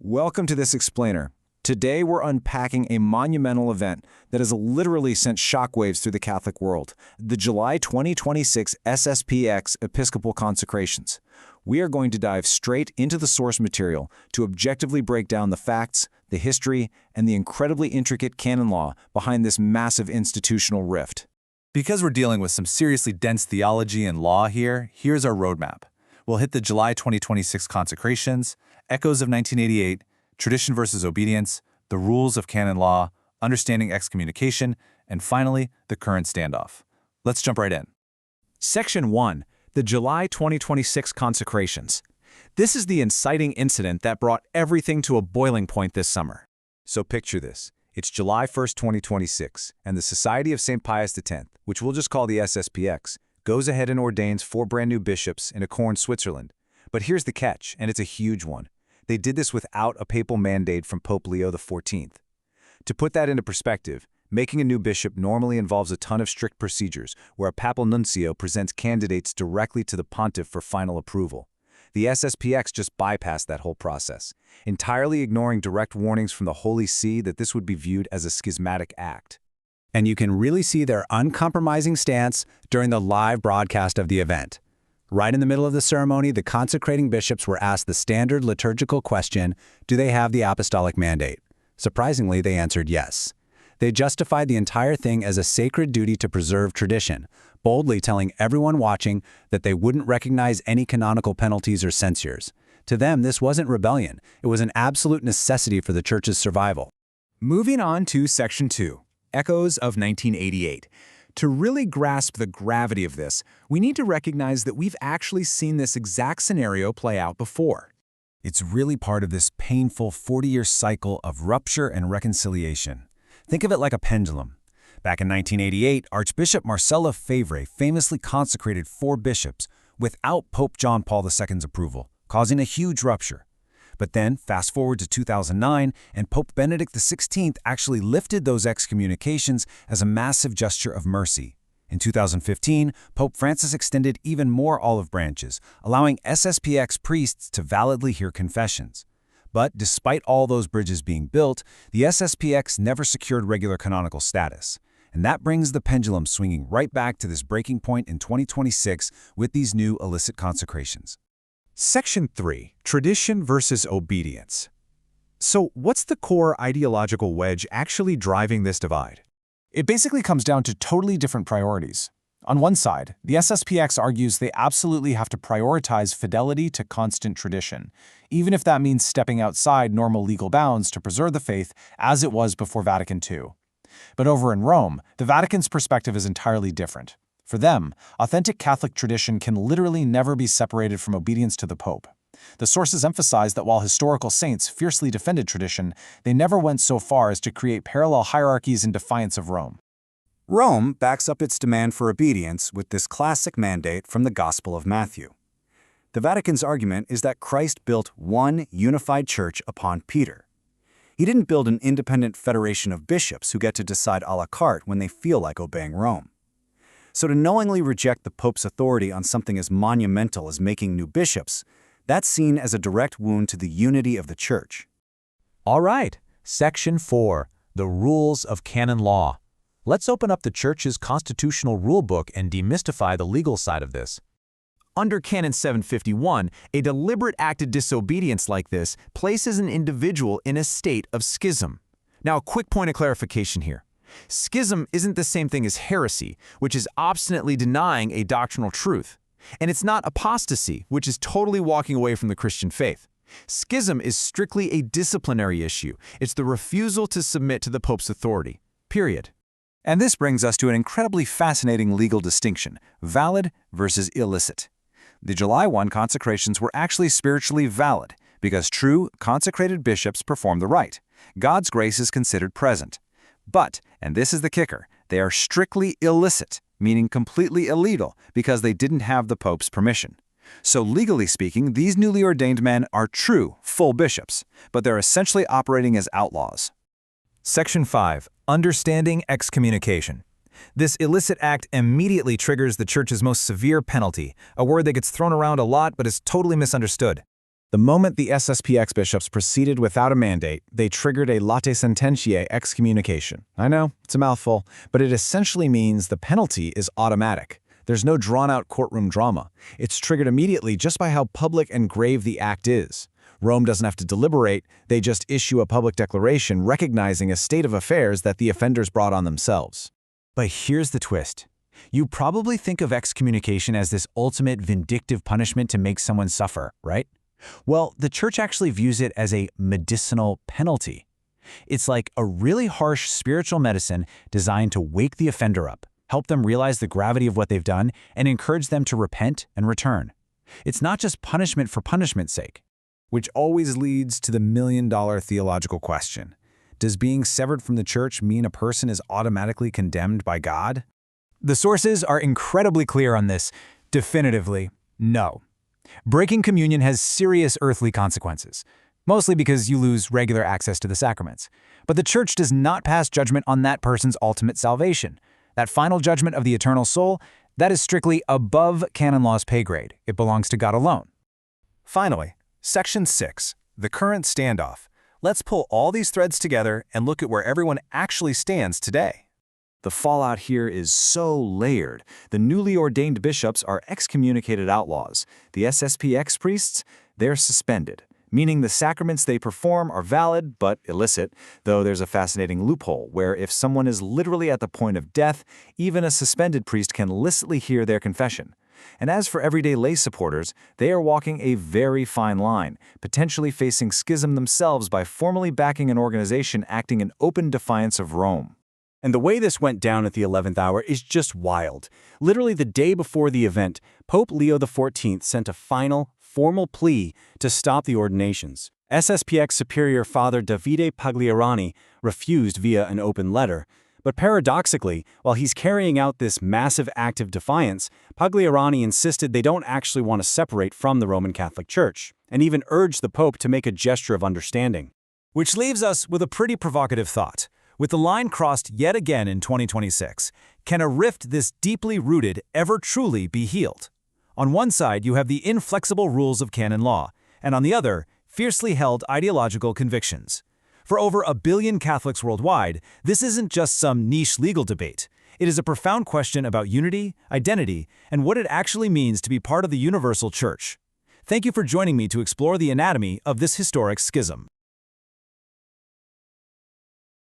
Welcome to this explainer. Today we're unpacking a monumental event that has literally sent shockwaves through the Catholic world, the July 2026 SSPX Episcopal Consecrations. We are going to dive straight into the source material to objectively break down the facts, the history, and the incredibly intricate canon law behind this massive institutional rift. Because we're dealing with some seriously dense theology and law here, here's our roadmap. We'll hit the July 2026 consecrations, echoes of 1988, tradition versus obedience, the rules of canon law, understanding excommunication, and finally, the current standoff. Let's jump right in. Section 1. The July 2026 Consecrations. This is the inciting incident that brought everything to a boiling point this summer. So picture this. It's July 1st, 2026, and the Society of St. Pius X, which we'll just call the SSPX, goes ahead and ordains 4 brand new bishops in Acorn, Switzerland. But here's the catch, and it's a huge one. They did this without a papal mandate from Pope Leo XIV. To put that into perspective, making a new bishop normally involves a ton of strict procedures where a papal nuncio presents candidates directly to the pontiff for final approval. The SSPX just bypassed that whole process, entirely ignoring direct warnings from the Holy See that this would be viewed as a schismatic act. And you can really see their uncompromising stance during the live broadcast of the event. Right in the middle of the ceremony, the consecrating bishops were asked the standard liturgical question, do they have the apostolic mandate? Surprisingly, they answered yes. They justified the entire thing as a sacred duty to preserve tradition, boldly telling everyone watching that they wouldn't recognize any canonical penalties or censures. To them, this wasn't rebellion. It was an absolute necessity for the Church's survival. Moving on to Section 2, Echoes of 1988. To really grasp the gravity of this, we need to recognize that we've actually seen this exact scenario play out before. It's really part of this painful 40-year cycle of rupture and reconciliation. Think of it like a pendulum. Back in 1988, Archbishop Lefebvre famously consecrated 4 bishops without Pope John Paul II's approval, causing a huge rupture. But then, fast forward to 2009, and Pope Benedict XVI actually lifted those excommunications as a massive gesture of mercy. In 2015, Pope Francis extended even more olive branches, allowing SSPX priests to validly hear confessions. But despite all those bridges being built, the SSPX never secured regular canonical status. And that brings the pendulum swinging right back to this breaking point in 2026 with these new illicit consecrations. Section 3, Tradition versus Obedience. So what's the core ideological wedge actually driving this divide? It basically comes down to totally different priorities. On one side, the SSPX argues they absolutely have to prioritize fidelity to constant tradition, even if that means stepping outside normal legal bounds to preserve the faith as it was before Vatican II. But over in Rome, the Vatican's perspective is entirely different. For them, authentic Catholic tradition can literally never be separated from obedience to the Pope. The sources emphasize that while historical saints fiercely defended tradition, they never went so far as to create parallel hierarchies in defiance of Rome. Rome backs up its demand for obedience with this classic mandate from the Gospel of Matthew. The Vatican's argument is that Christ built one unified church upon Peter. He didn't build an independent federation of bishops who get to decide à la carte when they feel like obeying Rome. So to knowingly reject the Pope's authority on something as monumental as making new bishops, that's seen as a direct wound to the unity of the Church. All right, Section 4, the Rules of Canon Law. Let's open up the Church's constitutional rulebook and demystify the legal side of this. Under Canon 751, a deliberate act of disobedience like this places an individual in a state of schism. Now, a quick point of clarification here. Schism isn't the same thing as heresy, which is obstinately denying a doctrinal truth. And it's not apostasy, which is totally walking away from the Christian faith. Schism is strictly a disciplinary issue. It's the refusal to submit to the Pope's authority. Period. And this brings us to an incredibly fascinating legal distinction, valid versus illicit. The July 1 consecrations were actually spiritually valid because true, consecrated bishops perform the rite. God's grace is considered present. But, and this is the kicker, they are strictly illicit, meaning completely illegal because they didn't have the Pope's permission. So legally speaking, these newly ordained men are true, full bishops, but they're essentially operating as outlaws. Section 5, Understanding Excommunication. This illicit act immediately triggers the Church's most severe penalty, a word that gets thrown around a lot but is totally misunderstood. The moment the SSPX bishops proceeded without a mandate, they triggered a late sententiae excommunication. I know, it's a mouthful, but it essentially means the penalty is automatic. There's no drawn-out courtroom drama. It's triggered immediately just by how public and grave the act is. Rome doesn't have to deliberate, they just issue a public declaration recognizing a state of affairs that the offenders brought on themselves. But here's the twist. You probably think of excommunication as this ultimate vindictive punishment to make someone suffer, right? Well, the Church actually views it as a medicinal penalty. It's like a really harsh spiritual medicine designed to wake the offender up, help them realize the gravity of what they've done, and encourage them to repent and return. It's not just punishment for punishment's sake. Which always leads to the million-dollar theological question. Does being severed from the Church mean a person is automatically condemned by God? The sources are incredibly clear on this. Definitively, no. Breaking communion has serious earthly consequences, mostly because you lose regular access to the sacraments. But the Church does not pass judgment on that person's ultimate salvation. That final judgment of the eternal soul, that is strictly above canon law's pay grade. It belongs to God alone. Finally, Section 6, the current standoff. Let's pull all these threads together and look at where everyone actually stands today. The fallout here is so layered. The newly ordained bishops are excommunicated outlaws. The SSPX priests, they're suspended, meaning the sacraments they perform are valid but illicit, though there's a fascinating loophole where if someone is literally at the point of death, even a suspended priest can licitly hear their confession. And as for everyday lay supporters, they are walking a very fine line, potentially facing schism themselves by formally backing an organization acting in open defiance of Rome. And the way this went down at the 11th hour is just wild. Literally the day before the event, Pope Leo XIV sent a final, formal plea to stop the ordinations. SSPX Superior Father Davide Pagliarani refused via an open letter. But paradoxically, while he's carrying out this massive act of defiance, Pagliarani insisted they don't actually want to separate from the Roman Catholic Church, and even urged the Pope to make a gesture of understanding. Which leaves us with a pretty provocative thought. With the line crossed yet again in 2026, can a rift this deeply rooted ever truly be healed? On one side, you have the inflexible rules of canon law, and on the other, fiercely held ideological convictions. For over 1 billion Catholics worldwide, this isn't just some niche legal debate. It is a profound question about unity, identity, and what it actually means to be part of the universal Church. Thank you for joining me to explore the anatomy of this historic schism.